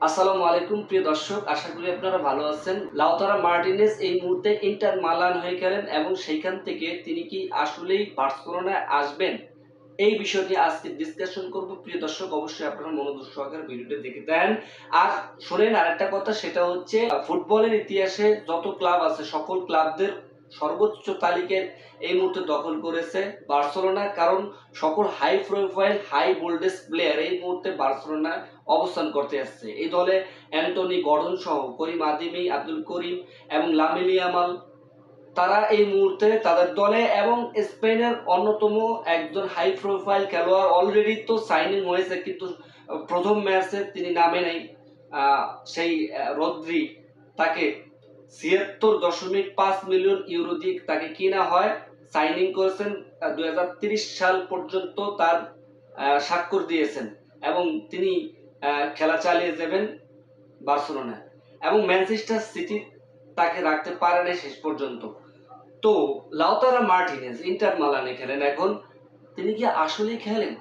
আসসালামু আলাইকুম প্রিয় দর্শক, আশা করি আপনারা ভালো আছেন। লাউতারা মার্টিনেজ এই মুহূর্তে ইন্টার মালান হয়ে গেলেন এবং সেইখান থেকে তিনি কি আসলেই বার্সেলোনায় আসবেন, এই বিষয়টি আজকে ডিসকাশন করব। প্রিয় দর্শক, অবশ্যই আপনারা মনোযোগ সহকারে ভিডিওটি দেখে দেন। আর শোনেন আরেকটা কথা, সেটা হচ্ছে ফুটবলের ইতিহাসে যত ক্লাব আছে সকল ক্লাবদের সর্বোচ্চ তালিকায় এই মুহূর্তে দখল করেছে বার্সেলোনা, কারণ সকল high profile high voltage player এই মুহূর্তে বার্সেলোনায় অবস্থান করতে আসছে। এই দলে অ্যান্টনি গর্ডন সহ করিম আদিমি, আব্দুল করিম এবং লামিন ইয়ামাল, তারা এই মুহূর্তে তাদের দলে, এবং স্পেনের অন্যতম একজন হাই প্রোফাইল খেলোয়াড় অলরেডি তো সাইনিং হয়েছে, কিন্তু প্রথম ম্যাচে তিনি নামে নেই, সেই রদ্রি, তাকে ৭৬.৫ মিলিয়ন ইউরো দিয়ে তাকে কিনা হয়। সাইনিং করেছেন ২০৩০ সাল পর্যন্ত, তার স্বাক্ষর দিয়েছেন এবং তিনি খেলা চালিয়ে যাবেন বার্সেলোনায়, এবং ম্যানচেস্টার সিটি তাকে রাখতে পারেনি শেষ পর্যন্ত। তো লাউতারা মার্টিনেজ ইন্টার মালানে খেলেন, এখন তিনি কি আসলেই খেলেন?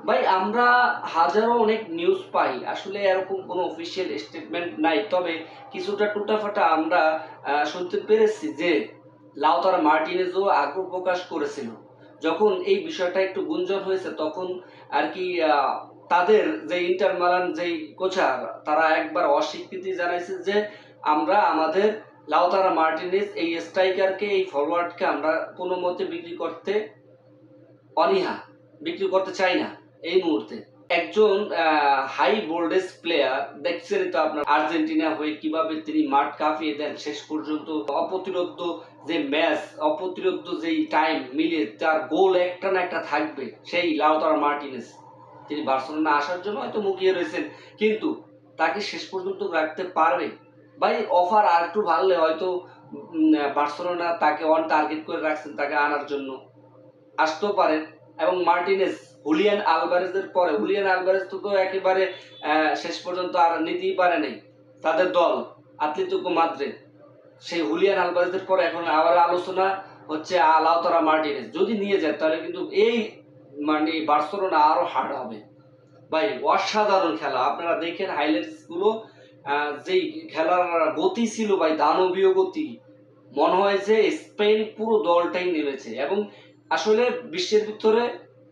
ভাই, আমরা হাজারো অনেক নিউজ পাই, আসলে এরকম কোনো অফিসিয়াল স্টেটমেন্ট নাই, তবে কিছুটা টুটাফাটা আমরা শুনতে পেরেছি যে লাউতারা মার্টিনেজও আগ্রহ প্রকাশ করেছিল। যখন এই বিষয়টা একটু গুঞ্জন হয়েছে তখন আর কি তাদের যে ইন্টার মালান যেই কোচার, তারা একবার অস্বীকৃতি জানাইছে যে আমরা আমাদের লাউতারা মার্টিনেজ এই স্ট্রাইকারকে, এই ফরওয়ার্ডকে আমরা কোনো মতে বিক্রি করতে চাই না এই মুহূর্তে। একজন হাই ভোল্টেজ প্লেয়ার, দেখছেনই তো আপনার আর্জেন্টিনা হয়ে কিভাবে তিনি মাঠ কাঁপিয়ে দেন শেষ পর্যন্ত। অপ্রতিরোধ্য যে ম্যাচ, অপ্রতিরোধ্য যেই টাইম মিলে তার গোল একটা না একটা থাকবে, সেই লাউতারা মার্টিনেজ তিনি বার্সেলোনা আসার জন্য হয়তো মুখিয়ে রয়েছেন, কিন্তু তাকে শেষ পর্যন্ত রাখতে পারবে? ভাই, অফার আর একটু বাড়লে হয়তো বার্সেলোনা তাকে অন টার্গেট করে রাখছেন তাকে আনার জন্য, আসতেও পারেন। এবং মার্টিনেজ হুলিয়ান আলভারেজের পরে, হুলিয়ান আলভারেজ তো একেবারে শেষ পর্যন্ত আর নিতেই পারে নাই তাদের দল আতলেতিকো মাদ্রিদ। সেই হুলিয়ান আলভারেজের পরে এখন আবার আলোচনা হচ্ছে লাউতারা মার্টিনেজ যদি নিয়ে যায়, তাহলে কিন্তু এই মানে বার্সেলোনা আরো হার্ড হবে। ভাই, অসাধারণ খেলা, আপনারা দেখেন হাইলাইটস গুলো, যেই খেলার গতি ছিল ভাই, দানবীয় গতি। মনে হয় যে স্পেন পুরো দলটাই নেমেছে, এবং আসলে বিশ্বের ভিতরে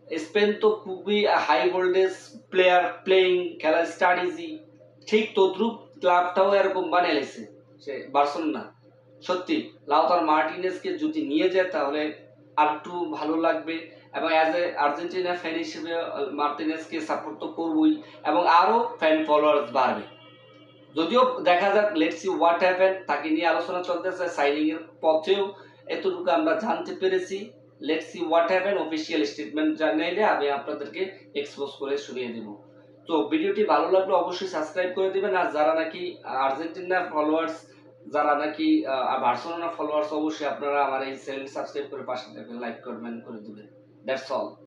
স্পেন তো খুবই হাই ভোল্টেজ প্লেয়ার প্লেইং, খেলার স্ট্র্যাটেজি ঠিক তদ্রুপ ক্লাবটাও এরকম বানিয়ে লেছে সে বার্সেলোনা। সত্যি লাউতার মার্টিনেজকে যদি নিয়ে যায় তাহলে আর একটু ভালো লাগবে, এবং অ্যাজ এ আর্জেন্টিনা ফ্যান হিসেবে মার্টিনেজকে সাপোর্ট তো করবই, এবং আরও ফ্যান ফলোয়ার্স বাড়বে। যদিও দেখা যাক, লেটস সি হোয়াট হ্যাপেন, তাকে নিয়ে আলোচনা চলতেছে, সাইনিং এর পথেও এতটুকু আমরা জানতে পেরেছি। Let's see what happen, official statement জানাইলে আমি আপনাদেরকে এক্সপোজ করে শুনিয়ে দেব। তো ভিডিওটি ভালো লাগলে অবশ্যই সাবস্ক্রাইব করে দিবেন, আর যারা নাকি আর্জেন্টিনার ফলোয়ার্স, যারা নাকি বার্সেলোনা ফলোয়ার্স, অবশ্যই আপনারা আমার এই চ্যানেল সাবস্ক্রাইব করে পাশে থাকবেন, লাইক করবেন করে দিবেন। That's all.